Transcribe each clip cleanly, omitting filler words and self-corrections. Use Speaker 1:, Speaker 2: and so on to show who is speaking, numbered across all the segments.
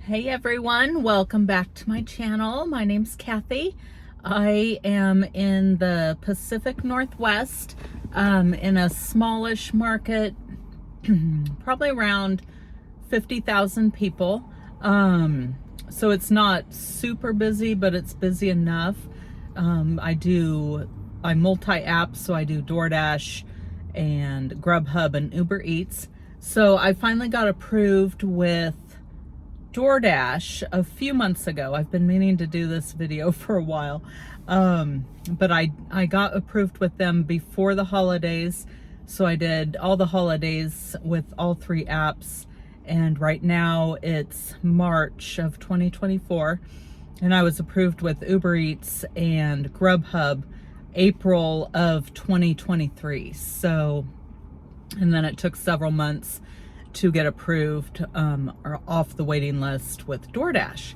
Speaker 1: Hey everyone, welcome back to my channel. My name's Kathy. I am in the Pacific Northwest, in a smallish market, probably around 50,000 people. So it's not super busy, but it's busy enough. I'm multi-app, so I do DoorDash and Grubhub and Uber Eats. So I finally got approved with DoorDash a few months ago. I've been meaning to do this video for a while, but I got approved with them before the holidays, so I did all the holidays with all three apps, and right now it's March of 2024, and I was approved with Uber Eats and Grubhub April of 2023. So, and then it took several months to get approved or off the waiting list with DoorDash.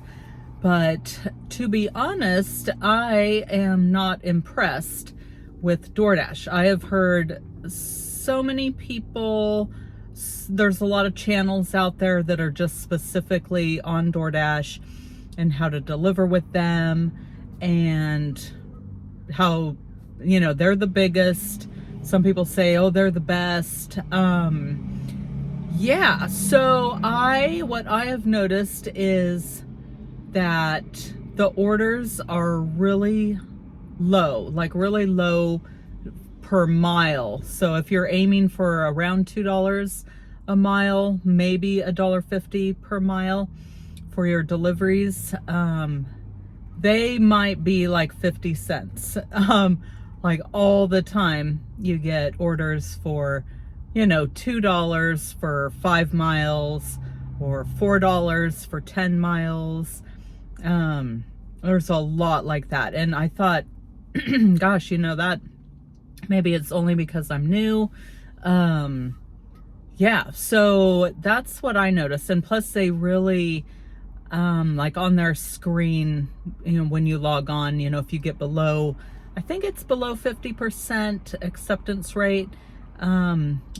Speaker 1: But to be honest, I am not impressed with DoorDash. I have heard so many people, there's a lot of channels out there that are just specifically on DoorDash and how to deliver with them and how, you know, they're the biggest. Some people say, oh, they're the best. Yeah, so what I have noticed is that the orders are really low, like really low per mile. So if you're aiming for around $2 a mile, maybe $1.50 per mile for your deliveries, they might be like 50 cents. Like all the time you get orders for, you know, $2 for 5 miles or $4 for 10 miles. There's a lot like that. And I thought, gosh, you know, that maybe it's only because I'm new. Yeah, so that's what I noticed. And plus they really, like on their screen, you know, when you log on, you know, if you get below, I think it's below 50% acceptance rate,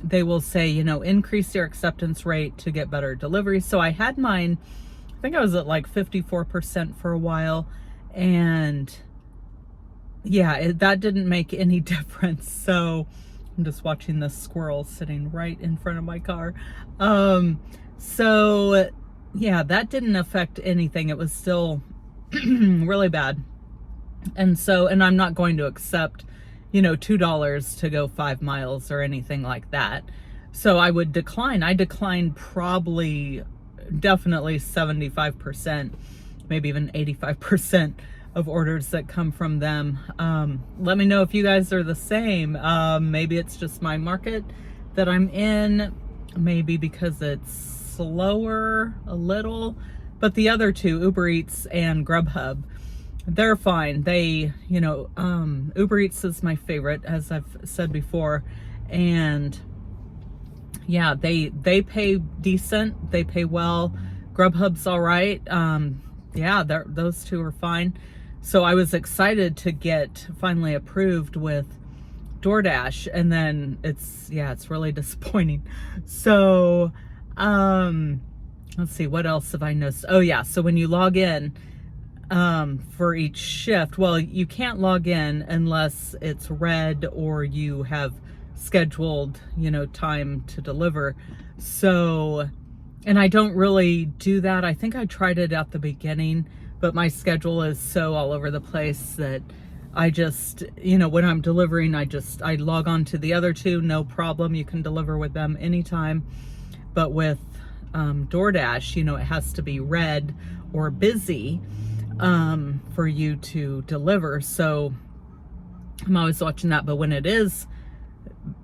Speaker 1: they will say, you know, increase your acceptance rate to get better delivery. So I had mine, I think I was at like 54% for a while, and yeah, that didn't make any difference. So I'm just watching this squirrel sitting right in front of my car. So yeah, that didn't affect anything. It was still really bad. And I'm not going to accept, you know, $2 to go 5 miles or anything like that. So I would decline. I declined probably definitely 75%, maybe even 85% of orders that come from them. Let me know if you guys are the same. Maybe it's just my market that I'm in, maybe because it's slower a little, but the other two, Uber Eats and Grubhub, they're fine. They, you know, Uber Eats is my favorite, as I've said before, and yeah, they pay decent, they pay well. Grubhub's all right. Yeah, those two are fine. So I was excited to get finally approved with DoorDash, and then it's really disappointing. So let's see, what else have I noticed? Oh yeah, so when you log in for each shift, well, you can't log in unless it's red or you have scheduled, you know, time to deliver. So, and I don't really do that. I think I tried it at the beginning, but my schedule is so all over the place that I just, you know, when I'm delivering, I log on to the other two, no problem. You can deliver with them anytime. But with DoorDash, you know, it has to be red or busy for you to deliver. So I'm always watching that. But when it is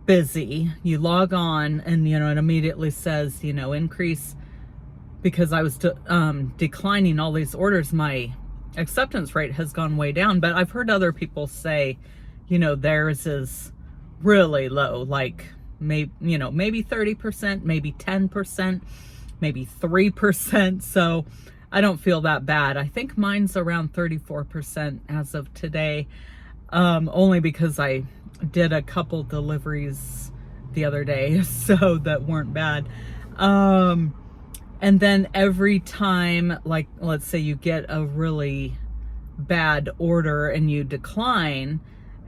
Speaker 1: busy, you log on and, you know, it immediately says, you know, increase, because I was declining all these orders, my acceptance rate has gone way down. But I've heard other people say, you know, theirs is really low, like maybe 30%, maybe 10%, maybe 3%. So I don't feel that bad. I think mine's around 34% as of today, only because I did a couple deliveries the other day, so that weren't bad. And then every time, like, let's say you get a really bad order and you decline,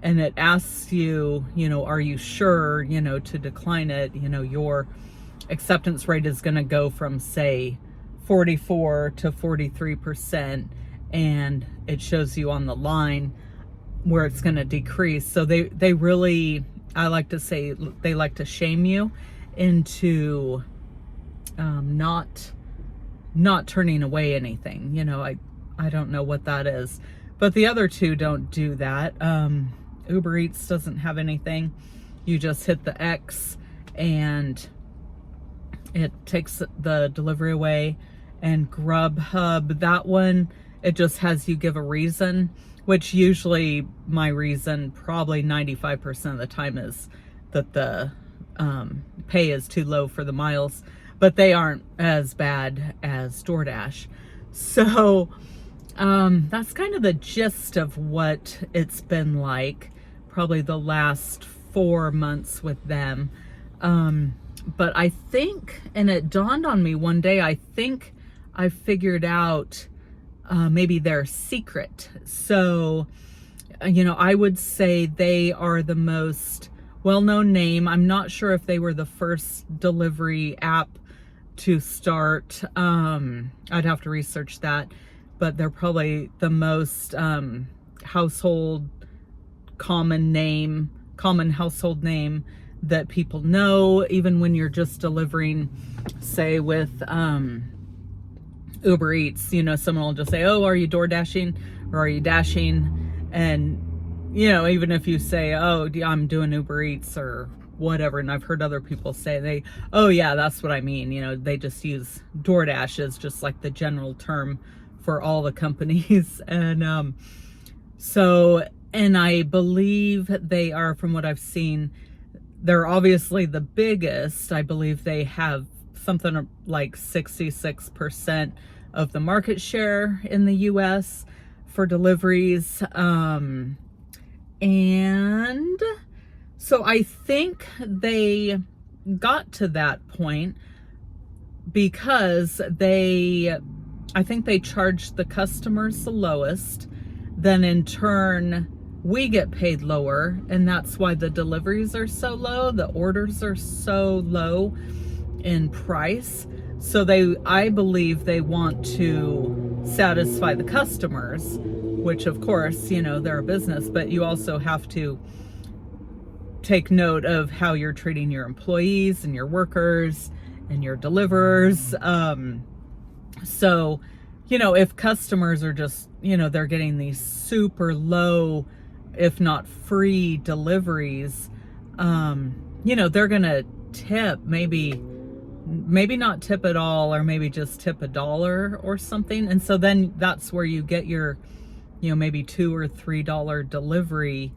Speaker 1: and it asks you, are you sure, to decline it, your acceptance rate is going to go from, say, 44 to 43%, and it shows you on the line where it's going to decrease. So they really, I like to say, they like to shame you into not turning away anything. I don't know what that is, but the other two don't do that. Uber Eats doesn't have anything. You just hit the X and it takes the delivery away. And Grubhub, that one, it just has you give a reason, which usually my reason probably 95% of the time is that the pay is too low for the miles, but they aren't as bad as DoorDash. So that's kind of the gist of what it's been like, probably the last 4 months with them. But I think, and it dawned on me one day, I think I figured out maybe their secret. So, I would say they are the most well-known name. I'm not sure if they were the first delivery app to start. I'd have to research that, but they're probably the most household common household name that people know, even when you're just delivering, say with Uber Eats, someone will just say, oh, are you door dashing or are you dashing? And even if you say, oh, I'm doing Uber Eats or whatever, and I've heard other people say oh yeah, that's what I mean. They just use DoorDash as just like the general term for all the companies. And and I believe they are, from what I've seen, they're obviously the biggest. I believe they have something like 66% of the market share in the US for deliveries. And so I think they got to that point because I think they charged the customers the lowest. Then in turn, we get paid lower, and that's why the deliveries are so low. The orders are so low in price. So I believe they want to satisfy the customers, which of course, they're a business, but you also have to take note of how you're treating your employees and your workers and your deliverers. So, if customers are just, they're getting these super low, if not free deliveries, they're going to tip, maybe not tip at all, or maybe just tip $1 or something. And so then that's where you get your, maybe $2 or $3 delivery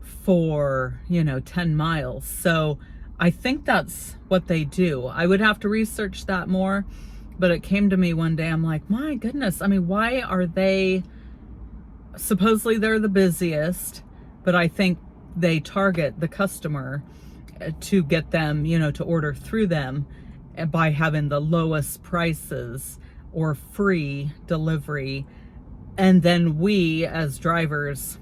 Speaker 1: for, 10 miles. So I think that's what they do. I would have to research that more, but it came to me one day. I'm like, my goodness. I mean, why are they, supposedly they're the busiest, but I think they target the customer to get them, to order through them by having the lowest prices or free delivery. And then we as drivers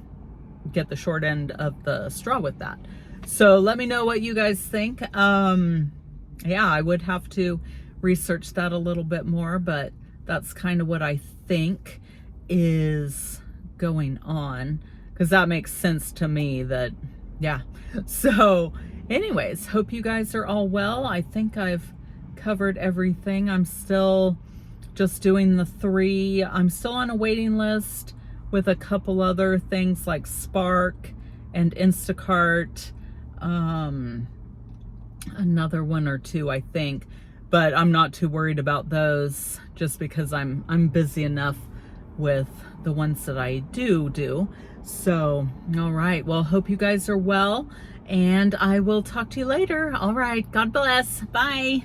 Speaker 1: get the short end of the straw with that. So let me know what you guys think. Yeah, I would have to research that a little bit more, but that's kind of what I think is going on, because that makes sense to me. That, yeah. So anyways, hope you guys are all well. I think I've covered everything. I'm still just doing the 3. I'm still on a waiting list with a couple other things like Spark and Instacart, another 1 or 2, I think, but I'm not too worried about those just because I'm busy enough with the ones that I do. So, all right. Well, hope you guys are well, and I will talk to you later. All right. God bless. Bye.